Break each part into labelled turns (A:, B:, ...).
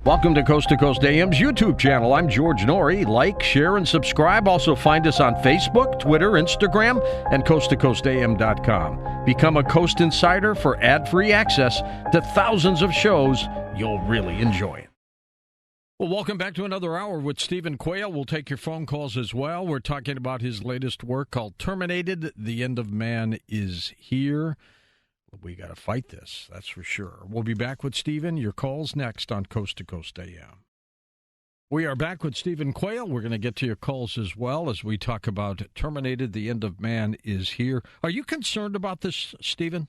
A: Welcome to Coast AM's YouTube channel. I'm George Norrie. Like, share, and subscribe. Also find us on Facebook, Twitter, Instagram, and coasttocoastam.com. Become a Coast Insider for ad-free access to thousands of shows you'll really enjoy. Well, welcome back to another hour with Stephen Quayle. We'll take your phone calls as well. We're talking about his latest work called Terminated. The End of Man is Here. We got to fight this, that's for sure. We'll be back with Stephen. Your calls next on Coast to Coast AM. We are back with Stephen Quayle. We're going to get to your calls as well as we talk about Terminated. The End of Man is Here. Are you concerned about this, Stephen?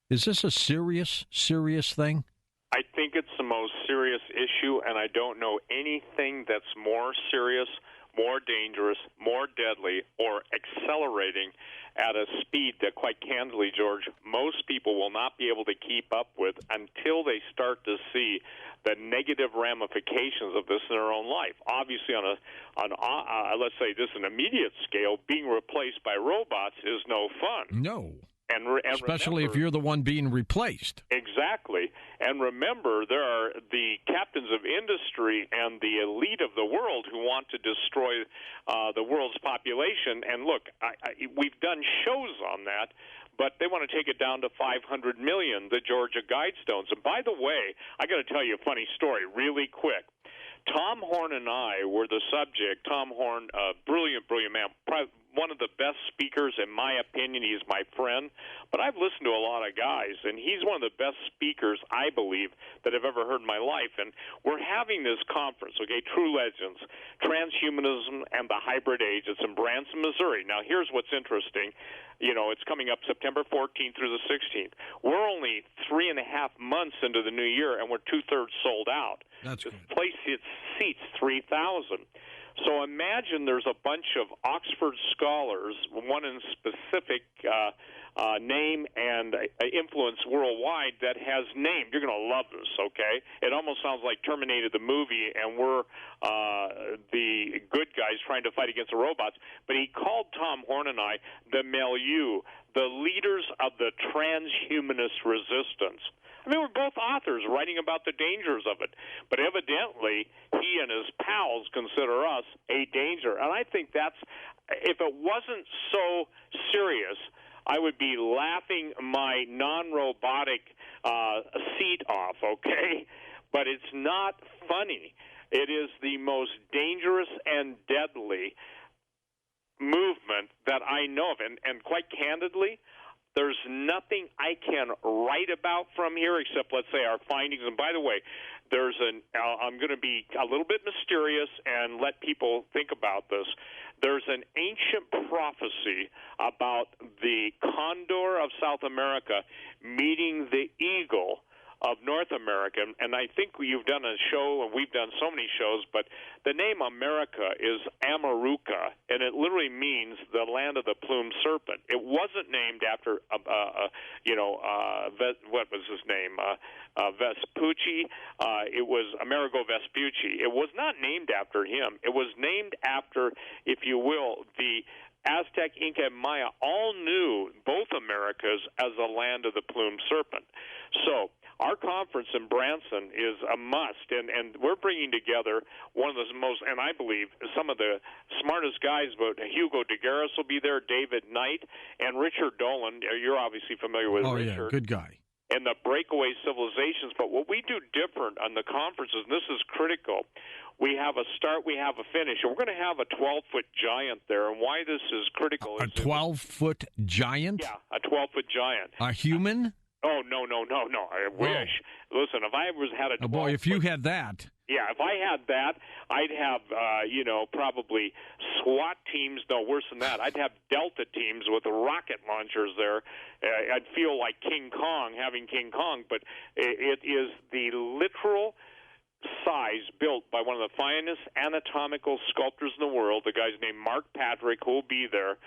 A: Is this a serious thing?
B: I think it's the most serious issue, and I don't know anything that's more serious, more dangerous, more deadly, or accelerating at a speed that, quite candidly, George, most people will not be able to keep up with until they start to see the negative ramifications of this in their own life. Obviously, on let's say this an immediate scale, being replaced by robots is no fun.
A: No.
B: And
A: especially
B: remember,
A: if you're the one being replaced.
B: Exactly. And remember, there are the captains of industry and the elite of the world who want to destroy the world's population. And look, we've done shows on that, but they want to take it down to 500 million, the Georgia Guidestones. And by the way, I got to tell you a funny story really quick. Tom Horn and I were the subject. Tom Horn, brilliant man, one of the best speakers, in my opinion. He's my friend. But I've listened to a lot of guys, and he's one of the best speakers, I believe, that I've ever heard in my life. And we're having this conference, okay, True Legends, Transhumanism and the Hybrid Age. It's in Branson, Missouri. Now, here's what's interesting. You know, it's coming up September 14th through the 16th. We're only 3.5 months into the new year, and we're two-thirds sold out.
A: That's good.
B: This place seats 3,000. So imagine there's a bunch of Oxford scholars, one in specific name and influence worldwide that has named. You're going to love this, okay? It almost sounds like Terminated the movie, and we're the good guys trying to fight against the robots. But he called Tom Horn and I the milieu, the leaders of the transhumanist resistance. I mean, we're both authors writing about the dangers of it. But evidently, he and his pals consider us a danger. And I think that's, if it wasn't so serious, I would be laughing my non-robotic seat off, okay? But it's not funny. It is the most dangerous and deadly movement that I know of. And quite candidly, there's nothing I can write about from here except, let's say, our findings. And by the way, I'm going to be a little bit mysterious and let people think about this. There's an ancient prophecy about the condor of South America meeting the eagle of North America, and I think you've done a show, and we've done so many shows, but the name America is Amaruca, and it literally means the land of the plumed serpent. It wasn't named after, what was his name? Vespucci. It was Amerigo Vespucci. It was not named after him. It was named after, if you will, the Aztec, Inca, and Maya all knew both Americas as the land of the plumed serpent. So our conference in Branson is a must, and we're bringing together one of the most, and I believe, some of the smartest guys, but Hugo de Garis will be there, David Knight, and Richard Dolan. You're obviously familiar with Richard.
A: Oh, yeah, good guy.
B: And the breakaway civilizations. But what we do different on the conferences, and this is critical, we have a start, we have a finish. And we're going to have a 12-foot giant there. And why this is critical
A: is... A 12-foot giant?
B: Yeah, a 12-foot giant.
A: A human?
B: Oh, no. I wish. Listen, if I had a 12-foot...
A: Oh, boy, if you had that...
B: Yeah, if I had that, I'd have, probably SWAT teams. No, worse than that. I'd have Delta teams with rocket launchers there. I'd feel like King Kong having King Kong, but it is the literal size built by one of the finest anatomical sculptors in the world, the guy's named Mark Patrick, who will be there.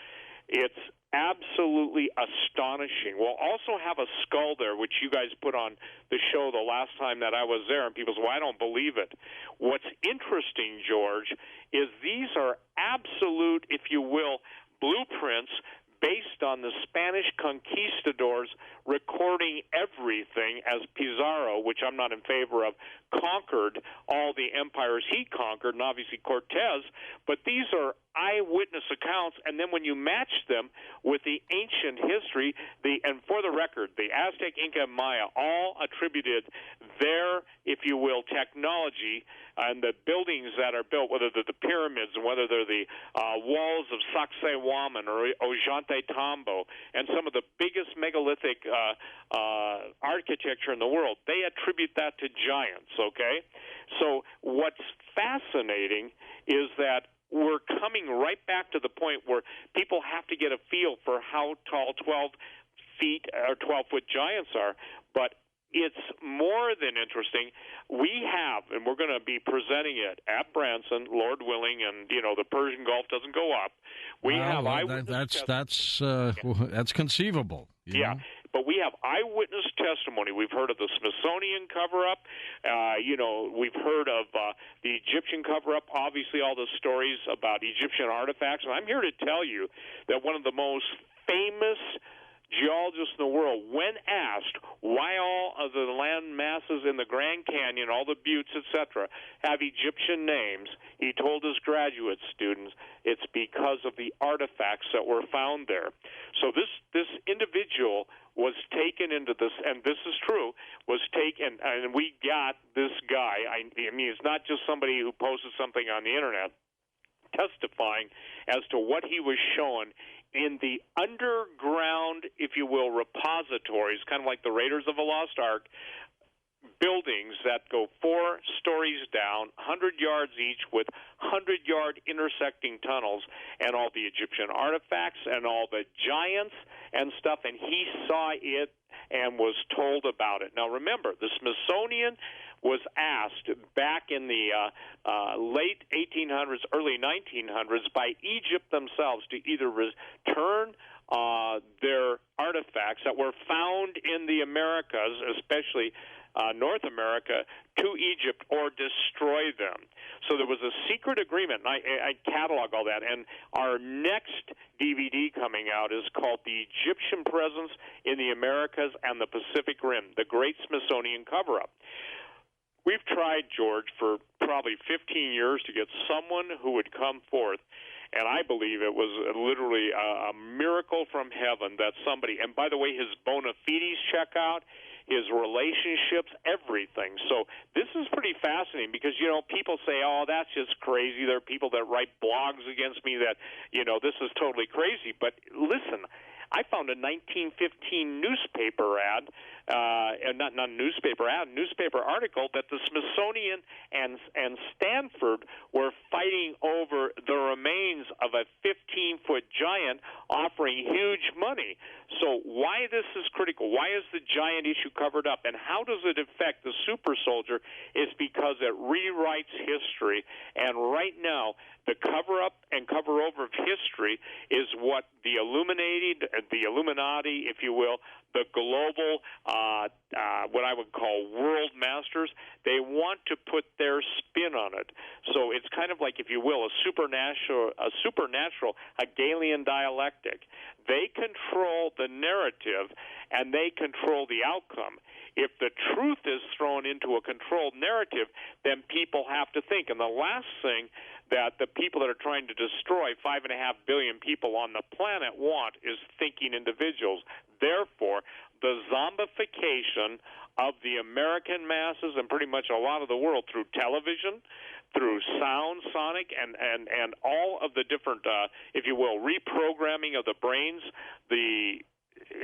B: It's absolutely astonishing. We'll also have a skull there, which you guys put on the show the last time that I was there, and people say, well, I don't believe it. What's interesting, George, is these are absolute, if you will, blueprints based on the Spanish conquistadors recording everything as Pizarro, which I'm not in favor of, conquered all the empires he conquered, and obviously Cortez. But these are eyewitness accounts, and then when you match them with the ancient history, and for the record, the Aztec, Inca, and Maya all attributed their, if you will, technology and the buildings that are built, whether they're the pyramids and whether they're the walls of Sacsayhuaman or Ollantaytambo, and some of the biggest megalithic architecture in the world, they attribute that to giants, okay? So what's fascinating is that we're coming right back to the point where people have to get a feel for how tall 12 feet or 12-foot giants are, but it's more than interesting. We have, and we're going to be presenting it at Branson, Lord willing, and the Persian Gulf doesn't go up.
A: That's conceivable.
B: Yeah. But we have eyewitness testimony. We've heard of the Smithsonian cover-up. We've heard of the Egyptian cover-up, obviously all the stories about Egyptian artifacts. And I'm here to tell you that one of the most famous geologists in the world, when asked why all of the land masses in the Grand Canyon, all the buttes, etc., have Egyptian names, he told his graduate students it's because of the artifacts that were found there. So this individual was taken into this, and this is true, was taken, and we got this guy. I mean, it's not just somebody who posted something on the internet, testifying as to what he was shown in the underground, if you will, repositories, kind of like the Raiders of the Lost Ark, buildings that go 4 stories down, 100 yards each, with 100-yard intersecting tunnels, and all the Egyptian artifacts and all the giants and stuff, and he saw it and was told about it. Now remember, the Smithsonian was asked back in the late 1800s, early 1900s by Egypt themselves to either return their artifacts that were found in the Americas, especially North America, to Egypt or destroy them. So there was a secret agreement, and I catalog all that. And our next DVD coming out is called The Egyptian Presence in the Americas and the Pacific Rim, The Great Smithsonian Cover-Up. We've tried, George, for probably 15 years to get someone who would come forth, and I believe it was literally a miracle from heaven that somebody, and by the way, his bona fides check out, his relationships, everything. So this is pretty fascinating because, people say, oh, that's just crazy. There are people that write blogs against me that, this is totally crazy. But listen, I found a 1915 newspaper ad, newspaper article that the Smithsonian and Stanford were fighting over the remains of a 15-foot giant, offering huge money. So why this is critical? Why is the giant issue covered up? And how does it affect the super soldier? Is because it rewrites history. And right now, the cover-up and cover-over of history is what the Illuminati, if you will, the global, what I would call world masters, they want to put their spin on it. So it's kind of like, if you will, a supernatural Hegelian dialectic. They control the narrative, and they control the outcome. If the truth is thrown into a controlled narrative, then people have to think. And the last thing that the people that are trying to destroy 5.5 billion people on the planet want is thinking individuals. Therefore, the zombification of the American masses and pretty much a lot of the world through television, through sound, sonic, and all of the different, if you will, reprogramming of the brains, the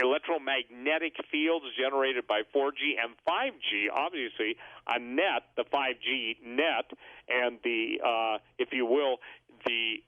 B: electromagnetic fields generated by 4G and 5G, obviously a net, the 5G net, and the, if you will, the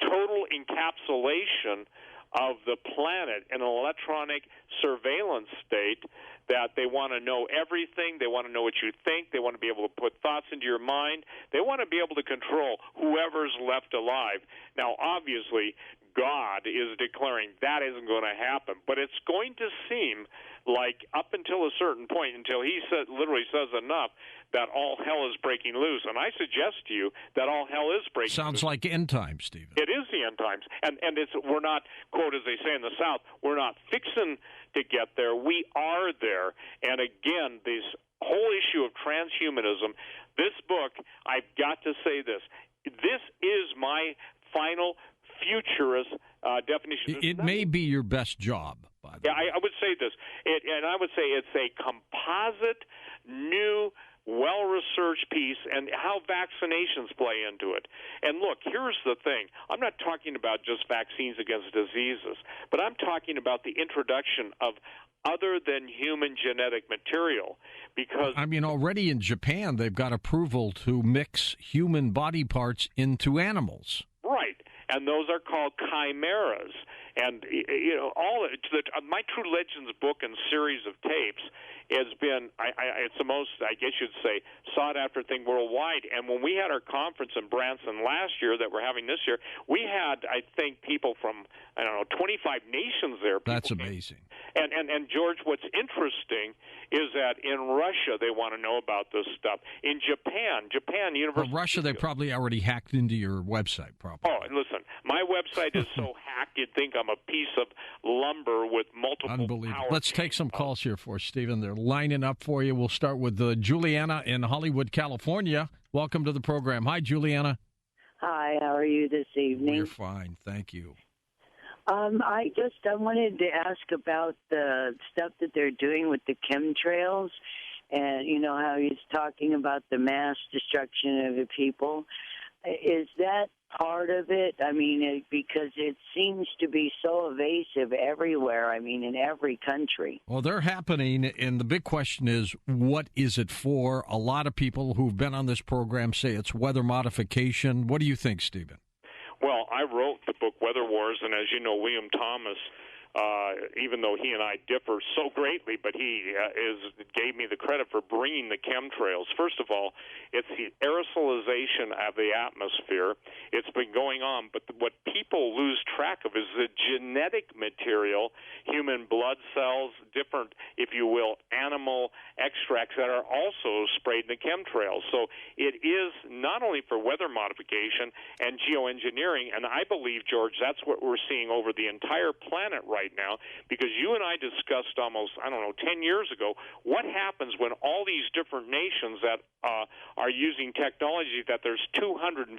B: total encapsulation of the planet in an electronic surveillance state that they want to know everything. They want to know what you think. They want to be able to put thoughts into your mind. They want to be able to control whoever's left alive. Now, obviously, God is declaring that isn't going to happen, but it's going to seem like up until a certain point, until he literally says enough, that all hell is breaking loose. And I suggest to you that all hell is breaking loose.
A: Sounds like end times, Stephen.
B: It is the end times. And we're not, quote, as they say in the South, we're not fixing to get there. We are there. And again, this whole issue of transhumanism, this book, I've got to say this. This is my final futurist definition.
A: It may be your best job, by the way.
B: I would say this. And I would say it's a composite, new, well-researched piece, and how vaccinations play into it. And look, here's the thing. I'm not talking about just vaccines against diseases, but I'm talking about the introduction of other than human genetic material. Because
A: I mean, already in Japan, they've got approval to mix human body parts into animals.
B: Right. And those are called chimeras. And, you know, my True Legends book and series of tapes has been, it's the most, I guess you'd say, sought-after thing worldwide. And when we had our conference in Branson last year that we're having this year, we had, I think, people from, 25 nations there.
A: That's amazing.
B: And George, what's interesting is that in Russia they want to know about this stuff. In Japan, University.
A: Well, Russia, they probably already hacked into your website, probably.
B: Oh, and listen, my website is so hacked you'd think I'm a piece of lumber with multiple.
A: Unbelievable. Let's take some calls here for Stephen. They're lining up for you. We'll start with Juliana in Hollywood, California. Welcome to the program. Hi, Juliana.
C: Hi, how are you this evening?
A: We're fine, thank you.
C: I wanted to ask about the stuff that they're doing with the chemtrails, and you know how he's talking about the mass destruction of the people. Is that part of it? I mean, because it seems to be so evasive everywhere. I mean, in every country.
A: Well, they're happening, and the big question is, what is it for? A lot of people who've been on this program say it's weather modification. What do you think, Stephen?
B: Well, I wrote the book Weather Wars, and as you know, William Thomas, even though he and I differ so greatly, but he gave me the credit for bringing the chemtrails. First of all, it's the aerosolization of the atmosphere. It's been going on, but what people lose track of is the genetic material, human blood cells, different, if you will, animal extracts that are also sprayed in the chemtrails. So it is not only for weather modification and geoengineering, and I believe, George, that's what we're seeing over the entire planet right now, because you and I discussed almost, 10 years ago, what happens when all these different nations that are using technology that there's 250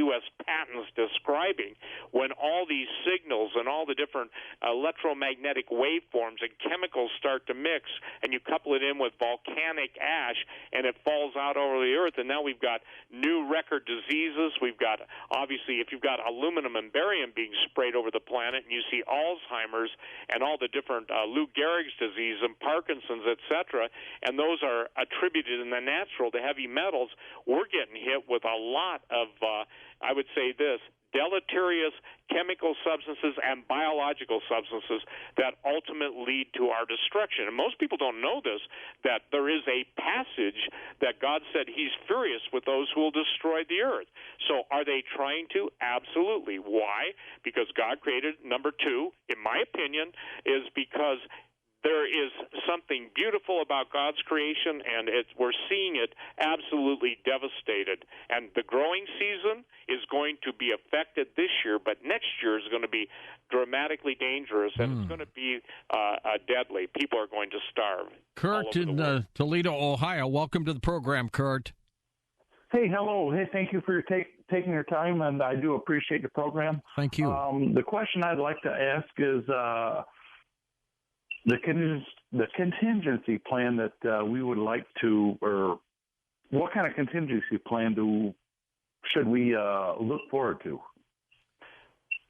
B: U.S. patents describing, when all these signals and all the different electromagnetic waveforms and chemicals start to mix, and you couple it in with volcanic ash, and it falls out over the earth, and now we've got new record diseases. We've got, obviously, if you've got aluminum and barium being sprayed over the planet, and you see Alzheimer's and all the different Lou Gehrig's disease and Parkinson's, etc., and those are attributed in the natural to heavy metals, we're getting hit with a lot of, I would say this, deleterious chemical substances and biological substances that ultimately lead to our destruction. And most people don't know this, that there is a passage that God said he's furious with those who will destroy the earth. So are they trying to? Absolutely. Why? Because God created. Number two, in my opinion, is because there is something beautiful about God's creation, and we're seeing it absolutely devastated. And the growing season is going to be affected this year, but next year is going to be dramatically dangerous, and it's going to be deadly. People are going to starve.
A: Kurt in Toledo, Ohio. Welcome to the program, Kurt.
D: Hey, hello. Hey, thank you for taking your time, and I do appreciate the program.
A: Thank you.
D: The question I'd like to ask is the contingency plan that we would like to, or what kind of contingency plan should we look forward to?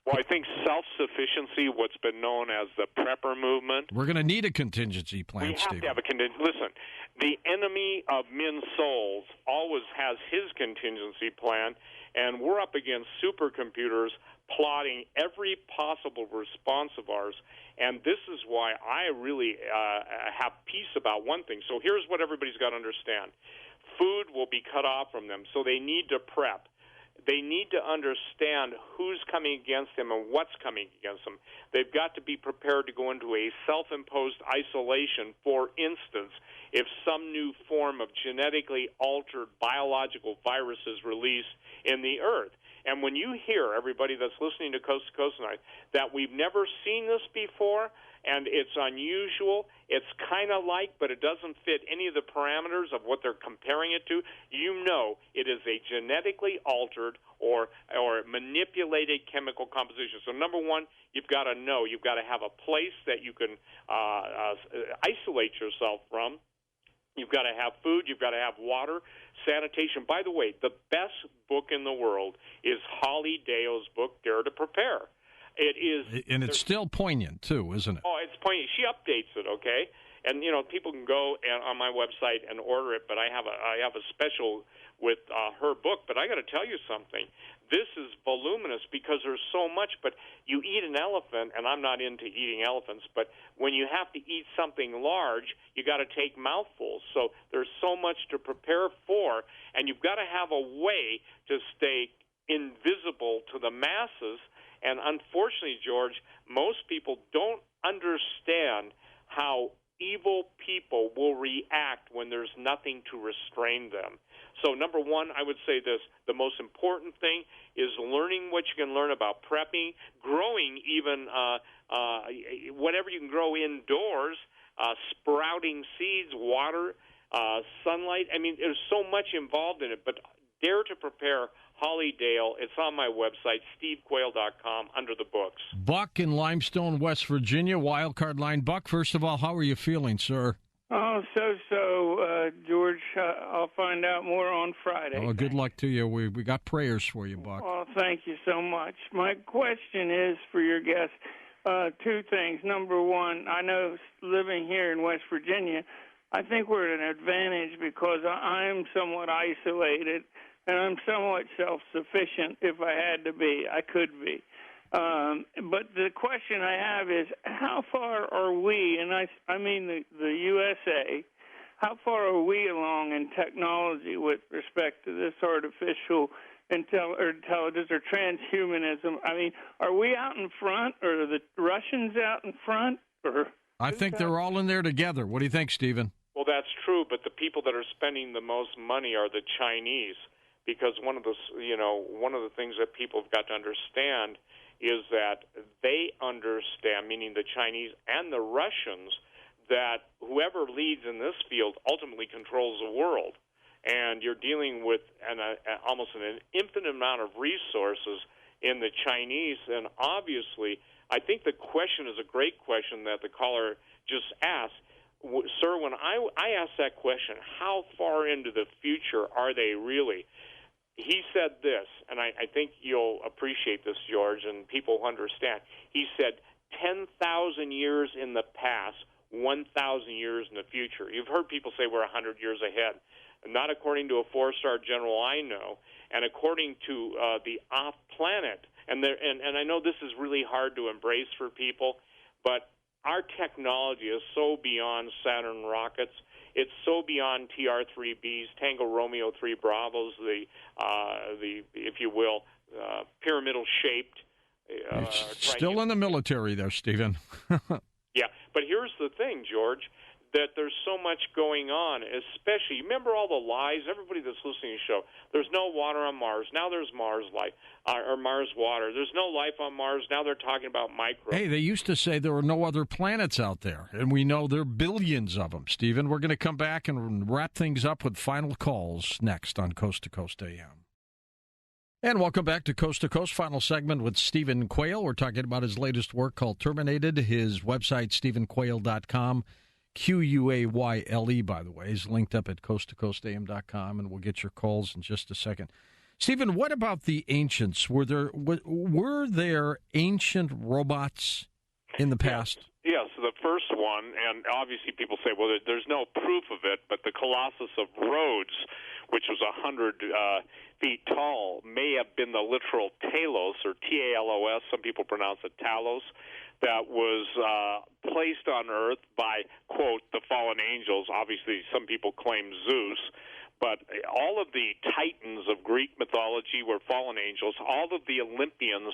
B: Well, I think self-sufficiency, what's been known as the prepper movement.
A: We're going to need a contingency plan, Steve.
B: We have to have a contingency. Listen, the enemy of men's souls always has his contingency plan, and we're up against supercomputers plotting every possible response of ours. And this is why I really have peace about one thing. So here's what everybody's got to understand. Food will be cut off from them, so they need to prep. they need to understand who's coming against them and what's coming against them. They've got to be prepared to go into a self-imposed isolation. For instance, if some new form of genetically altered biological virus is released in the earth. And when you hear, everybody that's listening to Coast tonight, that we've never seen this before, and it's unusual, it's kind of like, but it doesn't fit any of the parameters of what they're comparing it to, you know it is a genetically altered or manipulated chemical composition. So number one, you've got to know, you've got to have a place that you can isolate yourself from. You've got to have food. You've got to have water, sanitation. By the way, the best book in the world is Holly Deo's book, Dare to Prepare. It is,
A: and it's still poignant too, isn't it?
B: Oh, it's poignant. She updates it, okay? And you know, people can go on my website and order it. But I have a special with her book. But I got to tell you something. This is voluminous because there's so much. But you eat an elephant, and I'm not into eating elephants. But when you have to eat something large, you got to take mouthfuls. So there's so much to prepare for, and you've got to have a way to stay invisible to the masses. And unfortunately, George, most people don't understand how evil people will react when there's nothing to restrain them. So number one, I would say this, the most important thing is learning what you can learn about prepping, growing even whatever you can grow indoors, sprouting seeds, water, sunlight. I mean, there's so much involved in it, but Dare to Prepare, Holly Dale. It's on my website, stevequayle.com, under the books.
A: Buck in Limestone, West Virginia, wildcard line. Buck, first of all, how are you feeling, sir?
E: Oh, so, George. I'll find out more on Friday.
A: Oh, good luck to you. We got prayers for you, Buck.
E: Well, thank you so much. My question is for your guest, two things. Number one, I know living here in West Virginia, I think we're at an advantage because I'm somewhat isolated and I'm somewhat self-sufficient. If I had to be, I could be. But the question I have is, how far are we, and I mean the USA, how far are we along in technology with respect to this artificial intelligence or transhumanism? I mean, are we out in front, or are the Russians out in front? Or
A: I think they're all in there together. What do you think, Stephen?
B: Well, that's true, but the people that are spending the most money are the Chinese, because one of the things that people have got to understand is that they understand, meaning the Chinese and the Russians, that whoever leads in this field ultimately controls the world. And you're dealing with almost an infinite amount of resources in the Chinese. And obviously, I think the question is a great question that the caller just asked. Sir, when I asked that question, how far into the future are they really? He said this, and I think you'll appreciate this, George, and people who understand. He said 10,000 years in the past, 1,000 years in the future. You've heard people say we're 100 years ahead. Not according to a four-star general I know, and according to the off-planet. And I know this is really hard to embrace for people, but our technology is so beyond Saturn rockets. It's so beyond TR-3Bs, Tango Romeo 3 Bravos, the if you will, pyramidal shaped.
A: Still in the military there, Stephen.
B: Yeah, but here's the thing, George, that there's so much going on, especially, remember all the lies? Everybody that's listening to the show, there's no water on Mars. Now there's Mars life, or Mars water. There's no life on Mars. Now they're talking about microbes.
A: Hey, they used to say there were no other planets out there, and we know there are billions of them, Stephen. We're going to come back and wrap things up with final calls next on Coast to Coast AM. And welcome back to Coast, final segment with Stephen Quayle. We're talking about his latest work called Terminated. His website, StephenQuayle.com. Quayle, by the way, is linked up at coasttocoastam.com, and we'll get your calls in just a second. Stephen, what about the ancients? Were there ancient robots in the past?
B: Yes, so the first one, and obviously people say, well, there's no proof of it, but the Colossus of Rhodes, which was 100 feet tall, may have been the literal Talos, or T-A-L-O-S. Some people pronounce it Talos. That was placed on Earth by, quote, the fallen angels. Obviously, some people claim Zeus. But all of the titans of Greek mythology were fallen angels. All of the Olympians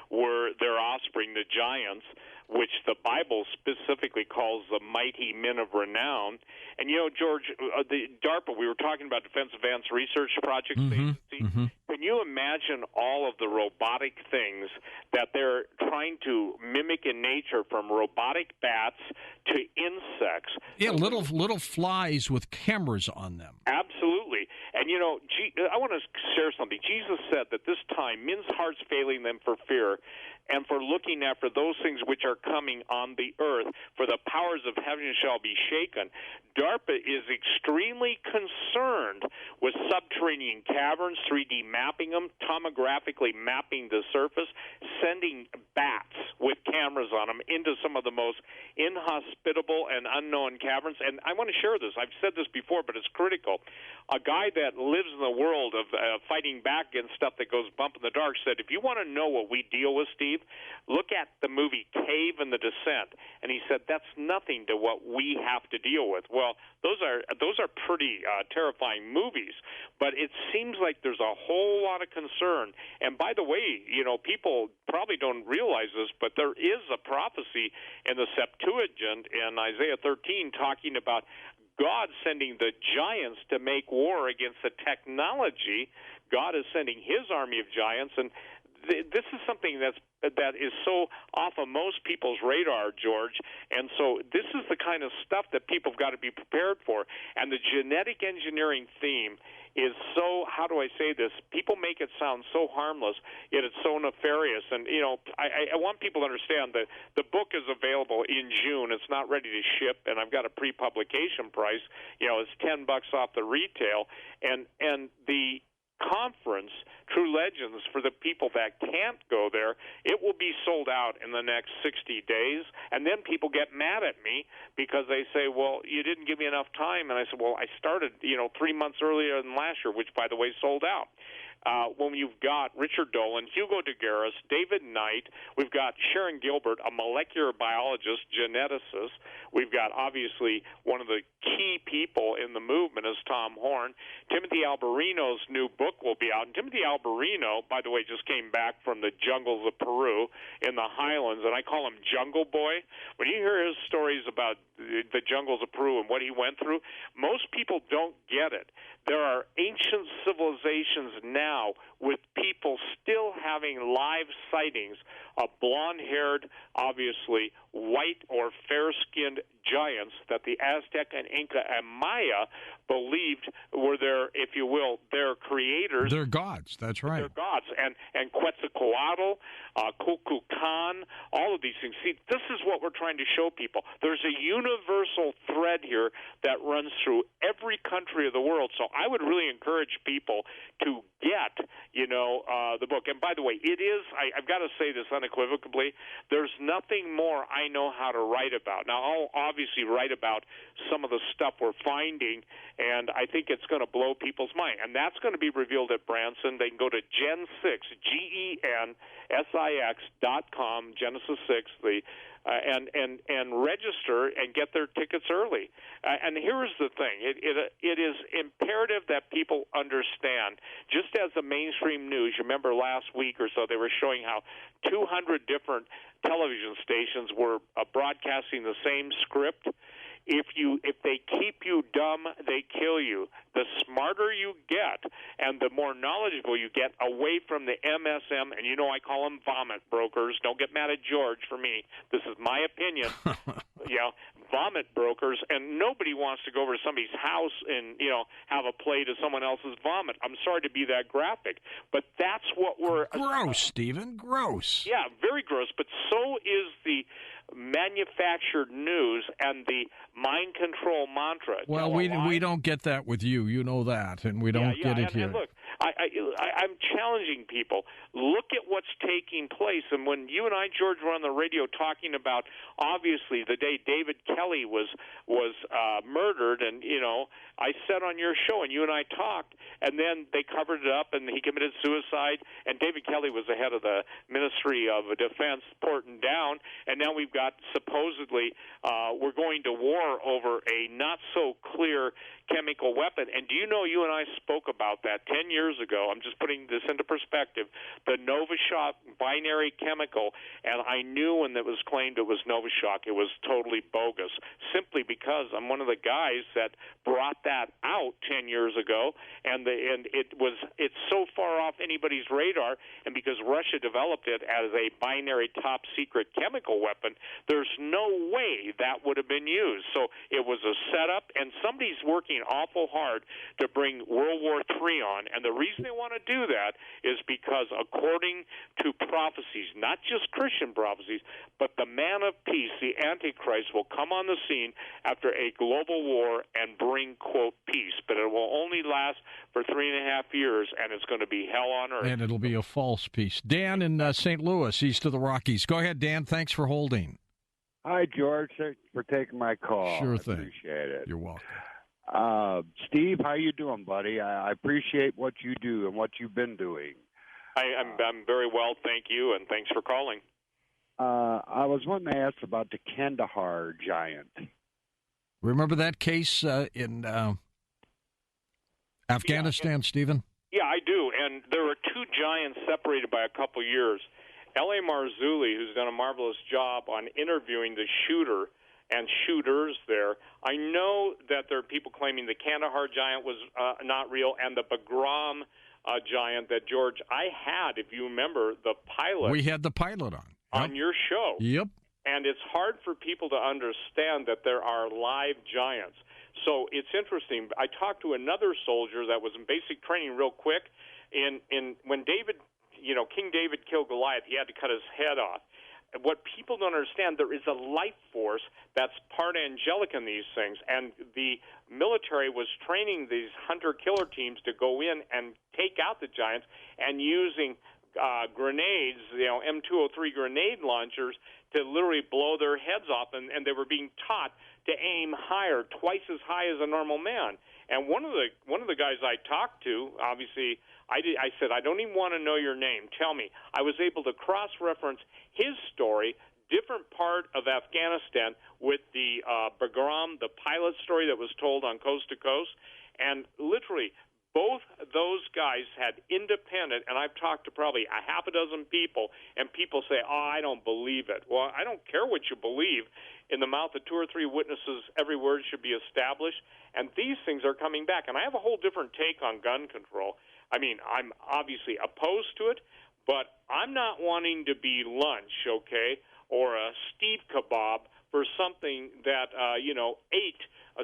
B: were their offspring, the giants, which the Bible specifically calls the mighty men of renown. And, George, the DARPA, we were talking about Defense Advanced Research Projects Agency. Can you imagine all of the robotic things that they're trying to mimic in nature, from robotic bats to insects?
A: Yeah, little flies with cameras on them.
B: Absolutely. And, I want to share something. Jesus said that this time men's hearts failing them for fear and for looking after those things which are coming on the earth, for the powers of heaven shall be shaken. DARPA is extremely concerned with subterranean caverns, 3D mapping them, tomographically mapping the surface, sending bats with cameras on them into some of the most inhospitable and unknown caverns. And I want to share this. I've said this before, but it's critical. A guy that lives in the world of fighting back against stuff that goes bump in the dark said, if you want to know what we deal with, Steve, look at the movie Cave and the Descent. And he said, that's nothing to what we have to deal with. Well, those are pretty terrifying movies, but it seems like there's a whole lot of concern. And by the way, people probably don't realize this, but there is a prophecy in the Septuagint in Isaiah 13 talking about God sending the giants to make war against the technology. God is sending his army of giants, and this is something that is so off of most people's radar, George. And so this is the kind of stuff that people have got to be prepared for. And the genetic engineering theme is so, how do I say this? People make it sound so harmless, yet it's so nefarious. And, I want people to understand that the book is available in June. It's not ready to ship, and I've got a pre-publication price. It's $10 off the retail. And the conference, True Legends, for the people that can't go there, it will be sold out in the next 60 days. And then people get mad at me because they say, well, you didn't give me enough time. And I said, well, I started 3 months earlier than last year, which, by the way, sold out. When you've got Richard Dolan, Hugo de Garis, David Knight, we've got Sharon Gilbert, a molecular biologist, geneticist. We've got, obviously, one of the key people in the movement is Tom Horn. Timothy Alberino's new book will be out. And Timothy Alberino, by the way, just came back from the jungles of Peru in the highlands, and I call him Jungle Boy. When you hear his stories about the jungles of Peru and what he went through, most people don't get it. There are ancient civilizations now with people still having live sightings of blonde-haired, obviously white or fair-skinned giants that the Aztec and Inca and Maya believed were their, if you will, their creators.
A: They're gods, that's right.
B: They're gods. And Quetzalcoatl, Kukulkan, all of these things. See, this is what we're trying to show people. There's a universal thread here that runs through every country of the world. So I would really encourage people to get, the book. And by the way, it is, I've got to say this unequivocally, there's nothing more I know how to write about. Now, I'll obviously write about some of the stuff we're finding, and I think it's going to blow people's mind. And that's going to be revealed at Branson. They can go to Gen6, GENSIX.com, Genesis 6, and register and get their tickets early. And here's the thing. It is imperative that people understand, just as the mainstream news, you remember last week or so, they were showing how 200 different television stations were broadcasting the same script. If they keep you dumb, they kill you. The smarter you get and the more knowledgeable you get away from the MSM, and I call them vomit brokers. Don't get mad at George for me. This is my opinion. Vomit brokers, and nobody wants to go over to somebody's house and, have a plate of someone else's vomit. I'm sorry to be that graphic, but that's what we're...
A: Gross, Stephen, gross.
B: Yeah, very gross, but so is the manufactured news and the mind control mantra.
A: Well, we don't get that with you. You know that, and we don't get it here.
B: And look, I'm challenging people. Look at what's taking place. And when you and I, George, were on the radio talking about, obviously, the day David Kelly was murdered, and, I said on your show, and you and I talked, and then they covered it up, and he committed suicide, and David Kelly was the head of the Ministry of Defense, Porton Down, and now we've got supposedly we're going to war over a not-so-clear chemical weapon. And do you know, you and I spoke about that 10 years ago. I'm just putting this into perspective. The Novichok binary chemical, and I knew when it was claimed it was Novichok, it was totally bogus, simply because I'm one of the guys that brought that out 10 years ago, and it's so far off anybody's radar, and because Russia developed it as a binary top-secret chemical weapon, there's no way that would have been used. So it was a setup, and somebody's working awful hard to bring World War III on, and the reason they want to do that is because according to prophecies, not just Christian prophecies, but the man of peace, the Antichrist, will come on the scene after a global war and bring, quote, peace. But it will only last for 3.5 years, and it's going to be hell on earth.
A: And it'll be a false peace. Dan in St. Louis, east of the Rockies. Go ahead, Dan. Thanks for holding.
F: Hi, George. Thanks for taking my call.
A: Sure thing.
F: I appreciate it.
A: You're welcome.
F: Steve, how you doing, buddy? I appreciate what you do and what you've been doing.
B: I'm very well, thank you, and thanks for calling.
F: I was wanting to ask about the Kandahar giant.
A: Remember that case in Afghanistan, Stephen?
B: Yeah, I do. And there were two giants separated by a couple years. L.A. Marzulli, who's done a marvelous job on interviewing the shooter and shooters there. I know that there are people claiming the Kandahar giant was not real, and the Bagram giant that, George, I had, if you remember, the pilot.
A: We had the pilot on
B: your show.
A: Yep.
B: And it's hard for people to understand that there are live giants. So it's interesting. I talked to another soldier that was in basic training real quick. When David, King David killed Goliath, he had to cut his head off. What people don't understand, there is a life force that's part angelic in these things, and the military was training these hunter-killer teams to go in and take out the giants, and using grenades, M203 grenade launchers, to literally blow their heads off, and they were being taught to aim higher, twice as high as a normal man. And one of the guys I talked to, obviously, I said, I don't even want to know your name. Tell me. I was able to cross-reference his story, different part of Afghanistan, with the Bagram, the pilot story that was told on Coast to Coast, and literally both those guys had independent, and I've talked to probably a half a dozen people, and people say, I don't believe it. Well, I don't care what you believe. In the mouth of two or three witnesses, every word should be established, and these things are coming back. And I have a whole different take on gun control. I mean, I'm obviously opposed to it, but I'm not wanting to be lunch, okay, or a Steve kebab for something that, ate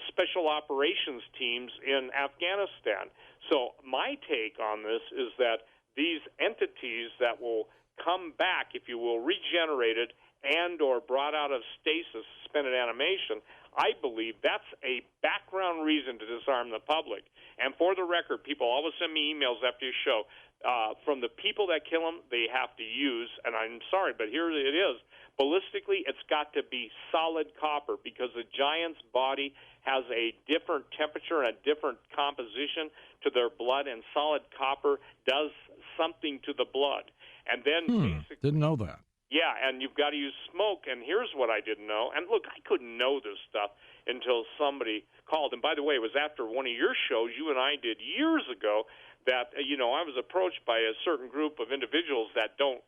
B: special operations teams in Afghanistan. So my take on this is that these entities that will come back, if you will, regenerated and or brought out of stasis, suspended animation, I believe that's a background reason to disarm the public. And for the record, people always send me emails after your show. From the people that kill them, they have to use, and I'm sorry, but here it is, ballistically, it's got to be solid copper because the giant's body has a different temperature and a different composition to their blood, and solid copper does something to the blood. And then basically,
A: didn't know that.
B: Yeah, and you've got to use smoke. And here's what I didn't know. And look, I couldn't know this stuff until somebody called. And by the way, it was after one of your shows you and I did years ago that, I was approached by a certain group of individuals that don't,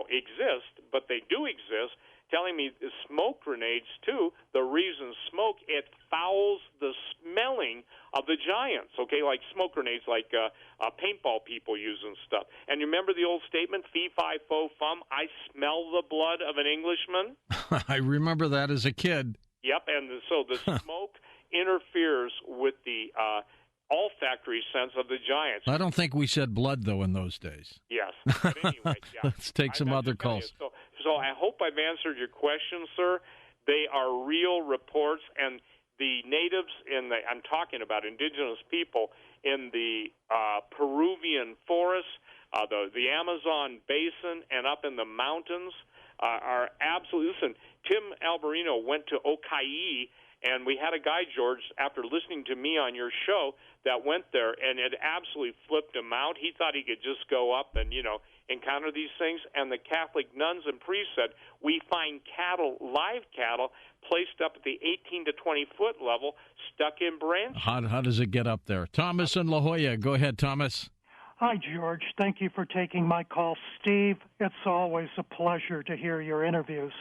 B: exist, but they do exist, telling me smoke grenades, too. The reason smoke, it fouls the smelling of the giants, okay, like smoke grenades, like paintball people use and stuff. And you remember the old statement, fee, fi, fo, fum, I smell the blood of an Englishman?
A: I remember that as a kid.
B: Yep, and so the smoke interferes with the olfactory sense of the giants.
A: I don't think we said blood, though, in those days.
B: Yes, but anyway, yeah.
A: Let's take some other calls.
B: So I hope I've answered your question, sir. They are real reports, and the natives I'm talking about indigenous people in the Peruvian forests, the Amazon basin, and up in the mountains are absolutely. Listen, Tim Alberino went to Okai And we had a guy, George, after listening to me on your show, that went there, and it absolutely flipped him out. He thought he could just go up and, encounter these things. And the Catholic nuns and priests said, we find cattle, live cattle, placed up at the 18 to 20-foot level, stuck in branches.
A: How does it get up there? Thomas in La Jolla. Go ahead, Thomas.
G: Hi, George. Thank you for taking my call. Steve, it's always a pleasure to hear your interviews.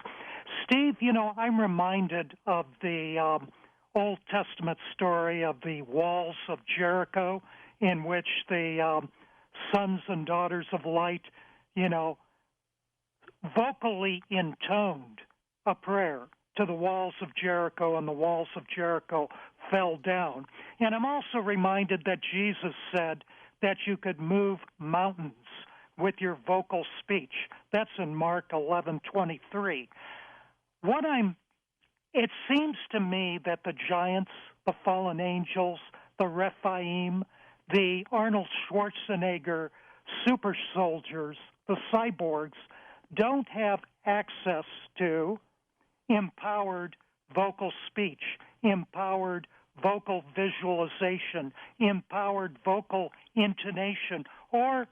G: Steve, I'm reminded of the Old Testament story of the walls of Jericho, in which the sons and daughters of light, vocally intoned a prayer to the walls of Jericho, and the walls of Jericho fell down. And I'm also reminded that Jesus said that you could move mountains with your vocal speech. That's in Mark 11:23. It seems to me that the giants, the fallen angels, the Rephaim, the Arnold Schwarzenegger super soldiers, the cyborgs, don't have access to empowered vocal speech, empowered vocal visualization, empowered vocal intonation, or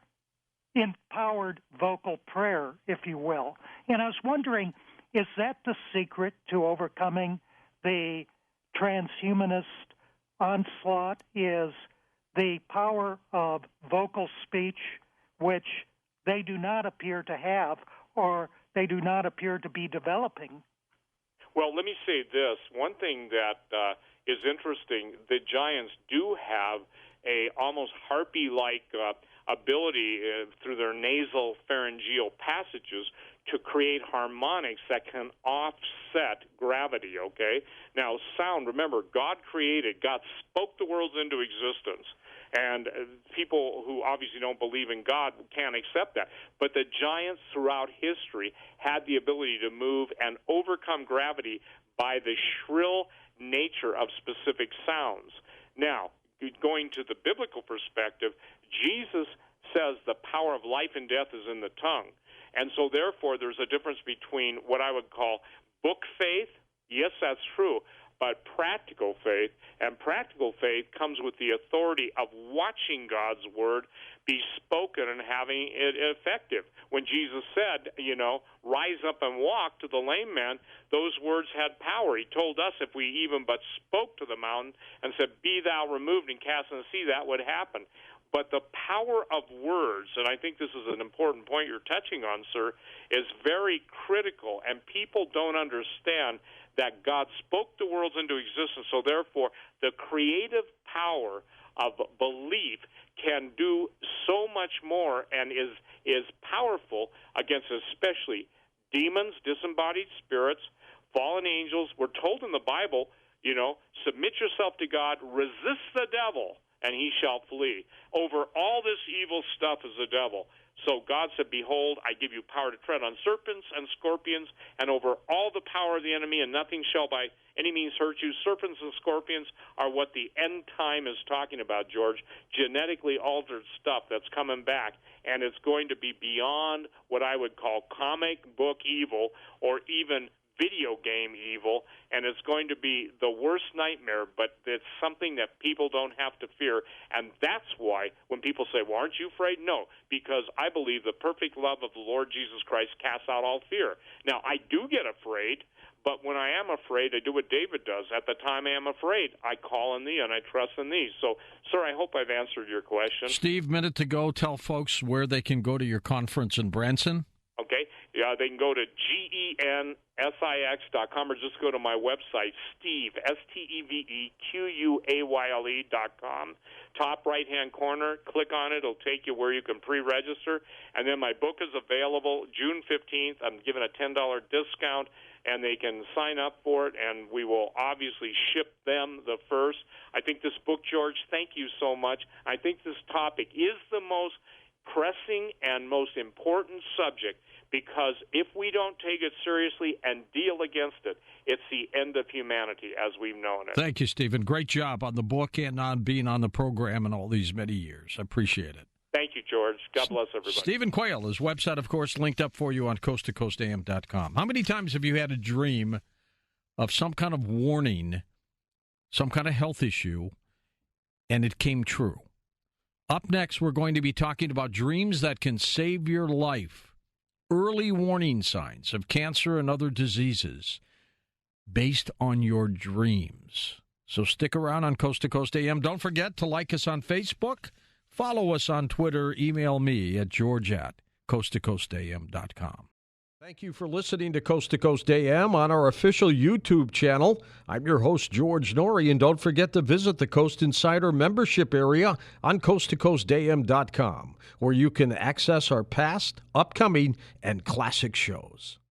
G: empowered vocal prayer, if you will. And I was wondering, is that the secret to overcoming the transhumanist onslaught, is the power of vocal speech, which they do not appear to have, or they do not appear to be developing?
B: Well, let me say this. One thing that is interesting, the giants do have a almost harpy-like ability through their nasal pharyngeal passages to create harmonics that can offset gravity, okay? Now, sound, remember, God spoke the worlds into existence. And people who obviously don't believe in God can't accept that. But the giants throughout history had the ability to move and overcome gravity by the shrill nature of specific sounds. Now, going to the biblical perspective, Jesus says the power of life and death is in the tongue. And so, therefore, there's a difference between what I would call book faith. Yes, that's true. But practical faith, and practical faith comes with the authority of watching God's word be spoken and having it effective. When Jesus said, rise up and walk to the lame man, those words had power. He told us if we even but spoke to the mountain and said, be thou removed and cast in the sea, that would happen. But the power of words, and I think this is an important point you're touching on, sir, is very critical, and people don't understand that God spoke the worlds into existence, so therefore the creative power of belief can do so much more and is powerful against especially demons, disembodied spirits, fallen angels. We're told in the Bible, submit yourself to God, resist the devil, and he shall flee. Over all this evil stuff is the devil. So God said, behold, I give you power to tread on serpents and scorpions, and over all the power of the enemy, and nothing shall by any means hurt you. Serpents and scorpions are what the end time is talking about, George, genetically altered stuff that's coming back, and it's going to be beyond what I would call comic book evil or even video game evil, and it's going to be the worst nightmare, but it's something that people don't have to fear. And that's why when people say, well, aren't you afraid? No, because I believe the perfect love of the Lord Jesus Christ casts out all fear. Now, I do get afraid, but when I am afraid, I do what David does. At the time I am afraid, I call on thee and I trust in thee. So, sir, I hope I've answered your question.
A: Steve, minute to go. Tell folks where they can go to your conference in Branson.
B: Okay. They can go to GENSIX.com or just go to my website, Steve, STEVEQUAYLE.com. Top right-hand corner, click on it. It'll take you where you can pre-register. And then my book is available June 15th. I'm giving a $10 discount, and they can sign up for it, and we will obviously ship them the first. I think this book, George, thank you so much. I think this topic is the most pressing and most important subject, because if we don't take it seriously and deal against it, it's the end of humanity as we've known it.
A: Thank you, Stephen. Great job on the book and on being on the program in all these many years. I appreciate it.
B: Thank you, George. God bless everybody.
A: Stephen Quayle, his website, of course, linked up for you on coasttocoastam.com. How many times have you had a dream of some kind of warning some kind of health issue, and it came true. Up next, we're going to be talking about dreams that can save your life. Early warning signs of cancer and other diseases based on your dreams. So stick around on Coast to Coast AM. Don't forget to like us on Facebook, follow us on Twitter, email me at george@coasttocoastam.com. Thank you for listening to Coast to Coast AM on our official YouTube channel. I'm your host, George Norrie, and don't forget to visit the Coast Insider membership area on coasttocoastam.com, where you can access our past, upcoming, and classic shows.